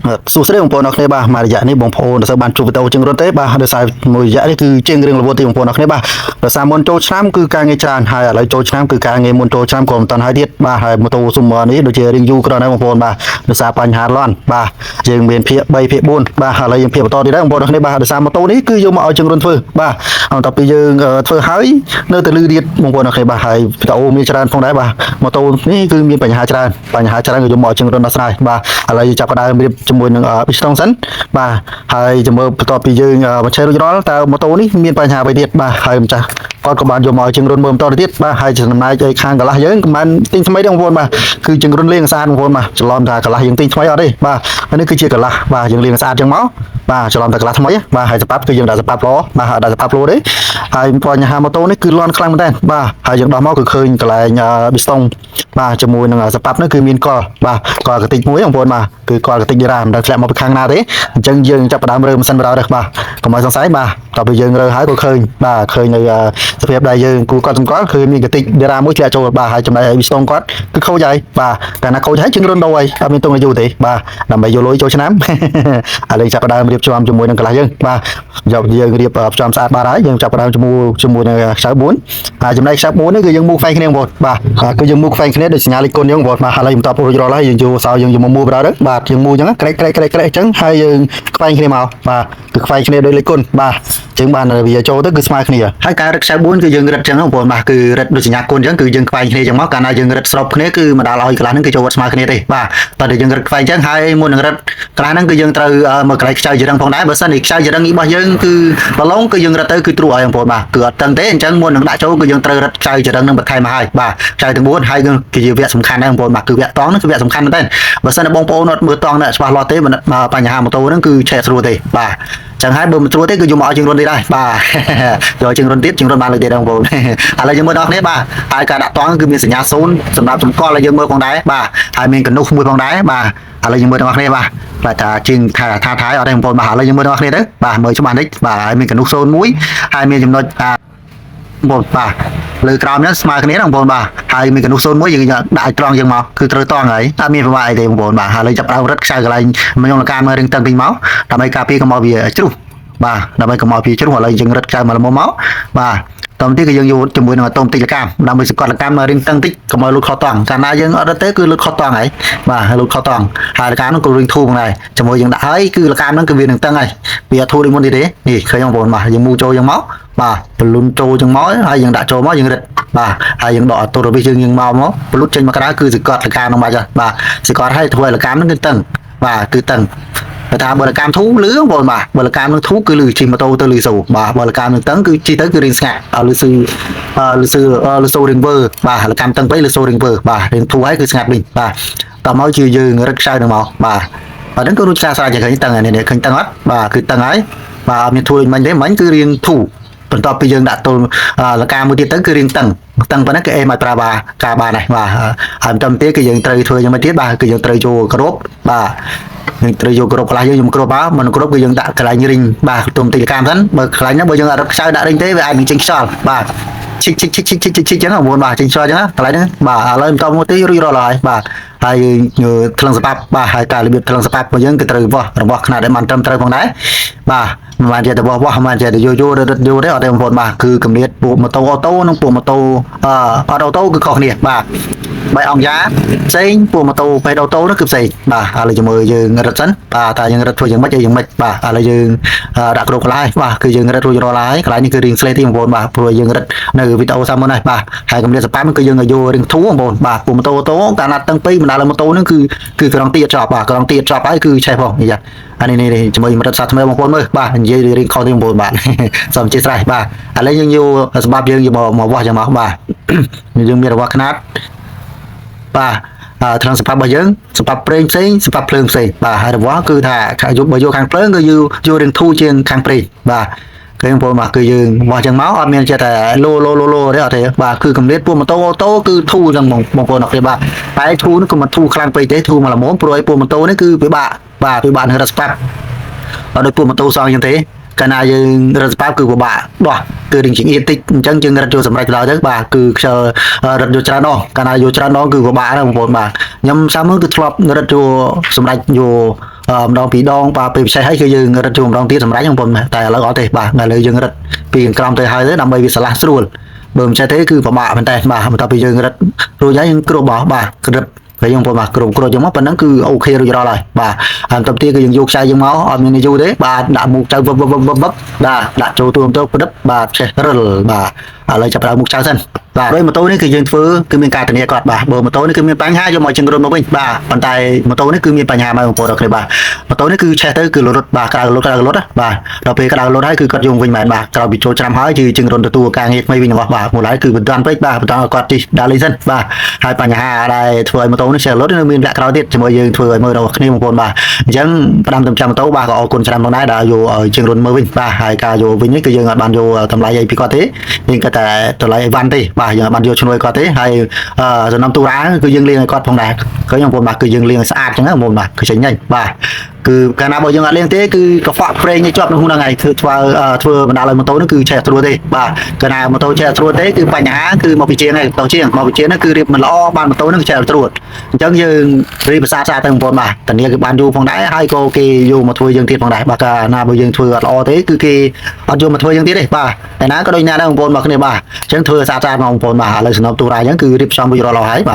សួស្តីបងប្អូនអរគ្នាបាទមករយៈនេះបងប្អូនដែលបានជួបវីដេអូជាងរត់ទេបាទដោយសារមួយរយៈនេះគឺជាងរឿងរវល់ទីបងប្អូនអរគ្នាបាទដោយសារមុនចូលឆ្នាំគឺការងារច្រើនហើយឥឡូវចូលឆ្នាំគឺការងារមុនចូលឆ្នាំក៏មិនតាន់ហើយទៀតបាទហើយម៉ូតូស៊ុំនេះដូចជារៀងយូរក្រណាស់បងប្អូនបាទដោយសារបញ្ហាលន់បាទយើងមានភាគ3ភាគ4បាទឥឡូវយើងភាគបន្តទៀតដែរបងប្អូនអរគ្នាបាទដោយសារម៉ូតូនេះគឺយកមកឲ្យជាងរត់ធ្វើបាទបន្ទាប់ពីយើងធ្វើហើយនៅតែលឺទៀតបងប្អូនអរគ្នាបាទហើយវីដេអូមានច្រើនផងដែរបាទម៉ូតូនេះគឺមានបញ្ហាច្រើនក៏យកមកឲ្យជាងរត់ដោះស្រាយបាទឥឡូវយើងចាប់ផ្ដើមរៀបជាមួយនឹងpiston សិនបាទហើយចាំមើលបន្ទាប់ពីយើងបញ្ឆេះរួចរាល់តើម៉ូតូនេះមានបញ្ហាអ្វីទៀតបាទហើយម្ចាស់គាត់ក៏បានយកមកជាងរុនមើលបន្តទៀតបាទហើយចំណាយឲ្យខាងកន្លះយើងក៏បានទិញថ្មីដែរបងប្អូនបាទគឺជាងរុនលាងស្អាតបងប្អូនបាទច្រឡំថាកន្លះយើងទិញថ្មីអត់ទេបាទហើយនេះគឺជាកន្លះបាទយើងលាងស្អាតចឹងមកបាទច្រឡំតែកន្លះថ្មីបាទហើយសប៉ាប់គឺយើងដាក់សប៉ាប់ល្អបាទដាក់សប៉ាប់លោទេហើយបញ្ហាម៉ូតូនេះគឺលន់ខ្លាំងមែនតើបាទហើយយើងដោះមកគឺឃើញកន្លែងpistonបាទជាមួយនឹងសប៉ាប់នេះគឺមានកលបាទកលកតិចមួយបងប្អូនបាទគឺកលកតិចរ៉ាមិនដែលធ្លាក់មកពីខាងណាទេអញ្ចឹងយើងចាប់ផ្ដើមរើម៉ាស៊ីនបណ្ដោយដែរបាទកុំឲ្យសង្ស័យបាទតទៅយើងរើហើយក៏ឃើញបាទឃើញនៅសភាពដែលយើងគូគាត់សម្គាល់គឺមានកតិចរ៉ាមួយធ្លាក់ចូលបាទហើយចំណែកឲ្យpistonគាត់គឺខូចហើយបាទតែណាខូចហើយជាងរុនដោហើយអត់មានតុងយូរទេបាទដើម្បីយកលុយចូលឆ្នាំឥឡូវចាប់ផ្ដើមរៀបចំជាមួយនឹងកន្លះយើងបាទយើងរៀបផ្សំស្អាតបាទហើយយើងចាប់ផ្ដើមជាមួយនឹងខ្សៅ4ហើយចំណែកខ្សៅ4នេះគឺយើងមូខ្វែងគ្នាបងប្អូនបាទគឺយើងមូខ្វែងគ្នាដូចសញ្ញាលេខគុណយើងបងប្អូនបាទឥឡូវបន្ទាប់រួចរាល់ហើយយើងយកសោយើងយកមកមូបណ្ដោយទៅបាទយើងមូអញ្ចឹងក្រែកអញ្ចឹងហើយយើងខ្វែងគ្នាមកបាទគឺខ្វែងគ្នាដោយលេខគុណបាទអញ្ចឹងបានវាចូលទៅគឺស្មើគ្នាហើយការរឹតខ្សែ4គឺយើងរឹតអញ្ចឹងបងប្អូនបាទគឺរឹតដូចសញ្ញាគុណអញ្ចឹងគឺយើងខ្វែងគ្នាអញ្ចឹងមកកាលណាយើងរឹតស្របគ្នាគឺមិនដាល់ឲ្យកន្លះហ្នឹងគឺចូលវត្តស្មើគ្នាទេបាទតើយើងរឹតខ្វែងអញ្ចឹងហើយមុននឹងរឹតកន្លះហ្នឹងគឺយើងត្រូវមកកន្លែងខ្ចៅច្រឹងផងដែរបើសិនជាខ្ចៅច្រឹងរបស់យើងគឺប្រឡងគឺយើងរឹតទៅគឺទ្រូឲ្យបងប្អូនបាទគឺអត់តឹងទេអញ្ចឹងមុននឹងដាក់ចូលគឺយើងត្រូវរឹតខ្ចៅច្រឹងនឹងបន្ថែមមកហើយបាទខ្ចៅទាំង4ហើយគឺជាវគ្គសំខាន់ដែរបងប្អូនបាទគឺវគ្គតង់ហ្នឹងគឺវគ្គសំខាន់មែនទែនបើសិនជាបងប្អូនអត់មើលតង់ច្បាស់លាស់ទេបញ្ហាម៉ូតូហ្នឹងគឺឆេះស្រួលទេបាទចឹងហើយបើមិនស្រួលទេគឺយកមកឲ្យជាងរុនទៀតដែរបាទយកជាងរុនទៀតជាងរុនបានលើកទៀតបងប្អូនឥឡូវយើងមើលដល់គ្នាបាទហើយការដាក់តង់គឺមានសញ្ញា0សម្រាប់សម្គាល់ឲ្យយើងមើលផងដែរបាទហើយមានកណ្ដុះមួយផងដែរបាទឥឡូវយើងមើលដល់គ្នាបាទថាជាងថាអត់ទេបងប្អូនបាទឥឡូវយើងមើលដល់គ្នាទៅបាទមើលច្បាស់តិចបាទហើយមានកណ្ដុះ01ហើយមានចំណុចបងបាទលើក្រោមនេះស្មើគ្នាបងប្អូនបាទហើយមានកណ្ដុះ01យើងដាក់ឲ្យត្រង់យើងមកគឺត្រូវតង់ហើយអត់មានប្រមាថអីទេបងប្អូនបាទហើយចាប់ដើមរឹតខ្សែកន្លែងខ្ញុំលកាមើលរឿងតឹងពេញមកដើម្បីការពារកុំឲ្យវាជ្រុះបាទដើម្បីកុំឲ្យវាជ្រុះឥឡូវយើងរឹតខ្សែមកល្មមមកបាទតោះទៀតគឺយើងយកជាមួយនឹងអាតូមតិចលកម្មដើម្បីសង្កត់លកម្មរៀងតឹងតិចកុំឲ្យលូតខុសតង់កាលណាយើងអត់រត់ទេគឺលូតខុសតង់ហើយបាទលូតខុសតង់ហើយលកម្មនោះក៏រៀងធូរផងដែរជាមួយយើងដាក់ហើយគឺលកម្មហ្នឹងគឺវានឹងតឹងហើយវាអត់ធូរដូចមុនទេនេះឃើញបងប្អូនបាទយើងមូចូលយើងមកបាទបលូនចូលចឹងមកហើយយើងដាក់ចូលមកយើងរឹតបាទហើយយើងដកទូរវិសយើងមកបលូតចេញមកក្រៅគឺសង្កត់លកម្មហ្នឹងបាច់បាទសង្កត់ឲ្យធ្វើឲ្យលកម្មហ្នឹងគឺតឹងបាទគឺតឹងតែថាបើលកម្មធូរលឺបងប្អូនបាទបើលកម្មនឹងធូរគឺលឺជិះម៉ូតូទៅលឺសូបាទបើលកម្មនឹងតឹងគឺជិះទៅគឺរៀងស្ងាត់លឺសូរៀងវើបាទលកម្មតឹងទៅលឺសូរៀងវើបាទរៀងធូរហើយគឺស្ងាត់វិញបាទតមកជាយើងរឹតខ្សែនឹងមកបាទហ្នឹងគឺរួចការស្រេចឃើញតឹងនេះឃើញតឹងអត់បាទគឺតឹងហើយបាទអត់មានធូរដូចមិញទេមិញគឺរៀងធូរបន្ទាប់ពីយើងដាក់ទល់លកម្មមួយទៀតទៅគឺរៀងតឹងប៉ុណ្ណឹងគឺអេមកប្រើការបានដែរបាទហើយបន្តទៀតគឺយើងត្រូវធ្វើយ៉ាងម៉េចទៀតបាទគឺយើងត្រូវចូលគ្របបាទយើងត្រូវយកគ្របខ្លះយើងគ្របមកមិនគ្របគឺយើងដាក់កន្លែងរីងបាទទុំតិចកម្មសិនបើកន្លែងហ្នឹងបើយើងអត់រត់ខ្សៅដាក់រីងទេវាអាចនឹងចេញខ្យល់បាទឈិចចឹងបងប្អូនបាទចេញខ្យល់ចឹងកន្លែងហ្នឹងបាទឥឡូវបន្តមកទីរួចរាល់ហើយបាទហើយថ្លឹងសប៉ាប់បាទហើយការរបៀបថ្លឹងសប៉ាប់របស់យើងគឺត្រូវរបស់ខ្នាតដែលបានត្រឹមត្រូវផងដែរបាទមិនមែនជាតែបោះមិនមែនជាតែយករត់យកទេអត់ទេបងប្អូនបាទគឺកម្រិតពួកម៉ូតូអូតូនិងពួកម៉ូតូអត់អូតូគឺខុសគ្នាបាទបែបអង្គយ៉ាផ្សេងពួកម៉ូតូបេតអូតូនោះគឺផ្សេងបាទឥឡូវជាមួយយើងរត់សិនបាទតែយើងរត់ធ្វើយ៉ាងម៉េចឲ្យយ៉ាងម៉េចបាទឥឡូវយើងដាក់គ្រប់កន្លែងបាទគឺយើងរត់រួចរាល់ហើយកន្លែងនេះគឺរៀងស្លេទីបងប្អូនបាទព្រោះយើងរត់នៅវីដេអូសាមុនហើយបាទហើយកម្រិតសប៉ាប់គឺយើងយករៀងធូរបងប្អូនបាទពួកម៉ូតូអូតូកាលណាត់តឹងពេកបណ្ដាលម៉ូតូហ្នឹងគឺក្រងទីចប់បាទក្រងទីចប់ហើយគឺឆេះផងនិយាយអានេះជាមួយមរតសាថ្មីបងប្អូនមើលបាទនិយាយរៀងខុសទេបងប្អូនបាទសូមអធិស្ឋានបាទឥឡូវយើងយកសម្រាប់យើងយកមកវាស់យ៉ាងមកបាទយើងមានរបស់ខ្នាតបាទថ្នាំសម្រាប់របស់យើងសម្រាប់ប្រេងផ្សេងសម្រាប់ភ្លើងផ្សេងបាទហើយរបស់គឺថាបើយកខាងភ្លើងគឺយករៀងធូរជាងខាងប្រេងបាទឃើញបងប្អូនបាទគឺយើងមកចឹងមកអត់មានចេះតែឡូទេអត់ទេបាទគឺកម្រិតពួកម៉ូតូអូតូគឺធូរចឹងបងប្អូនអរគុណបាទតែធូរនេះគឺមិនធូរខ្លាំងពេកទេធូរមកល្មមព្រោះឲ្យពួកម៉ូតូនេះគឺពិបាកបាទពិបាកនឹងរត់ស្ប៉ាប់អត់ដូចពួកម៉ូតូសងចឹងទេកាលណាយើងរត់ស្ប៉ាប់គឺពិបាកដោះគឺរៀងជាងអៀតតិចអញ្ចឹងយើងរត់យកសម្រាប់ដល់ទៅបាទគឺខ្យល់រត់យកច្រើនដងកាលណាយកច្រើនដងគឺពិបាកណាបងប្អូនបាទខ្ញុំសាមគឺធ្លាប់រត់យកសម្រាប់យក ម្ដងពីរដងបាទពេលពិសេសហើយគឺយើងរត់ជួម្ដងទៀតសម្រាប់ខ្ញុំបងតែឥឡូវអត់ទេបាទឥឡូវយើងរត់ពីក្រោមទៅហើយទៅដើម្បីវាឆ្លាស់ស្រួលបើមិនចេះទេគឺពិបាកមែនតើបាទបន្ទាប់ពីយើងរត់រួចហើយយើងគ្របបាទរត់ហើយយើងបងបាទគ្របយើងមកប៉ុណ្ណឹងគឺអូខេរួចរាល់ហើយបាទហើយបន្ទាប់ទៀតគឺយើងយកខ្សែយើងមកអត់មានយូរទេបាទដាក់មុខទៅវឹបបាទដាក់ចូលទូទៅផ្ដិបបាទចេះរិលបាទឥឡូវចាប់ប្រើមុខចៅសិនបាទដោយម៉ូតូនេះគឺយើងធ្វើគឺមានការធានាគាត់បាទបើម៉ូតូនេះគឺមានបញ្ហាយកមកជិះរត់មកវិញបាទប៉ុន្តែម៉ូតូនេះគឺមានបញ្ហាមកបងប្អូនអរគ្នាបាទម៉ូតូនេះគឺឆេះទៅគឺរត់បាទក្រៅរត់បាទដល់ពេលក្រៅរត់ហើយគឺគាត់យកវិញមែនបាទក្រោយពីចូលឆ្នាំហើយគឺជិះរត់ទទួលការងារថ្មីវិញរបស់បាទមូលហេតុគឺបន្តពេកបាទបន្តឲ្យគាត់ជិះដាក់លេងសិនបាទហើយបញ្ហាដែលធ្វើឲ្យម៉ូតូនេះឆេះរត់នៅមានលក្ខក្រោយទៀតជាមួយយើងធ្វើឲ្យមើលដល់គ្នាបងប្អូនបាទអញ្ចឹងផ្ដាំតាមចាំម៉ូតូបាទក៏អរគុណច្រើនផងដែរដែលយកឲ្យជិះរត់មើលវិញបាទហើយការយកវិញនេះគឺយើងអត់បានយកតម្លៃអីពីគាត់ទេយើងគាត់តែតម្លៃអីវ៉ាន់ទេបាទយើងអត់បានយកឈ្នួលគាត់ទេហើយសំណុំទូរ៉ាគឺយើងលាងឲ្យគាត់ផងដែរឃើញបងប្អូនបាទគឺយើងលាងឲ្យស្អាតអញ្ចឹងបងប្អូនបាទគឺចេញnhanhបាទគឺកាលណាបើយើងអត់លាងទេគឺកខ្វក់ប្រេងជាប់នៅក្នុងហ្នឹងហើយធ្វើបណ្ដាលឲ្យម៉ូតូនេះគឺឆេះស្រួលទេបាទកាលណាម៉ូតូឆេះស្រួលទេគឺបញ្ហាគឺមកពីជាងហើយតោះជាងមកពីជាងហ្នឹងគឺរៀបមិនល្អបានម៉ូតូហ្នឹងឆេះស្រួលអញ្ចឹងយើងរៀបភាសាស្អាតទៅបងប្អូនបាទតានេះគឺបានយូរផងដែរហើយក៏គេយកមកធ្វើយើងទៀតផងដែរបាទកាលណាបើយើងធ្វើអត់ល្អទេគឺគេអត់យកមកធ្វើយើងទៀតទេបាទតែណាក៏ដូចណាដែរបងប្អូនមកគ្នាបាទអញ្ចឹងធ្វើស្អាតៗមកបងប្អូនបាទឥឡូវសំណុំទូរ៉ាអញ្ចឹងគឺរៀបចំរួចរាល់ហើយបាទ